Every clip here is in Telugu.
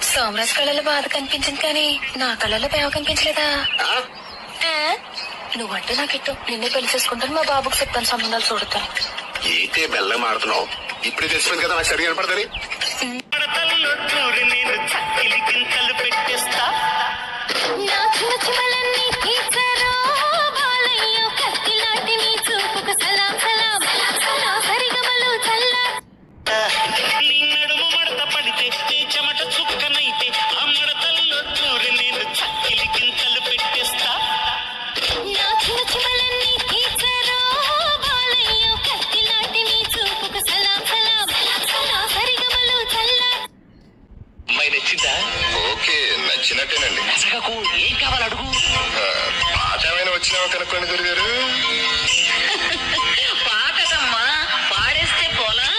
సోమరాజ్ కళ్ళలో బాధ కనిపించింది కానీ నా కళ్ళలో ప్రేమ కనిపించలేదా? నువ్వంటే నాకు ఇష్టం, నిన్నే పెళ్లి చేసుకుంటాను, మా బాబుకి చెప్తాను సంబంధాలు చూడతాను. ఏంటే బెల్లం ఆడుతున్నావు? ఇప్పుడే తెలిసిపోయింది కదా నాకు సరిగా కనపడదని. ఓకే, నచ్చినట్టేనండి. ఏం కావాలి అడుగు. పాట ఏమైనా వచ్చినావా కనుక్కోండి గురుగారు. పాటమ్మా పాడేస్తే పోలా.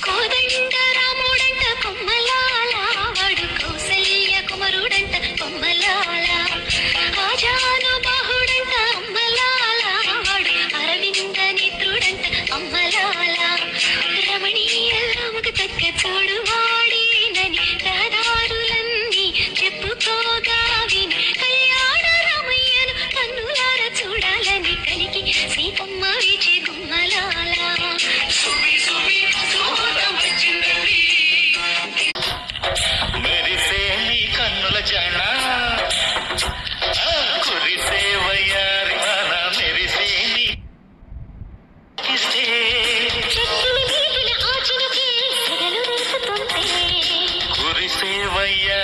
కోదండ రాముడంట కొమ్మలాల, వాడు కౌసల్య కుమరుడంట కొమ్మలాల. ఆజాను బాహుడంట అమ్మలాల, వాడు అరవింద నేత్రుడంట అమ్మలాల. రమణీయముకు తగ్గ చూడు వాడేనని రహదారులన్నీ చెప్పుకోగా విని కళ్యాణ రామయ్యను కన్నులార చూడాలని కలిగి సీతమ్మ వీచే గుమ్మలాల. మెరిసే నీ కన్నుల జాణ కురిసే వయ్యారి వాన మెరిసే నీ కురిసే వయ్యారి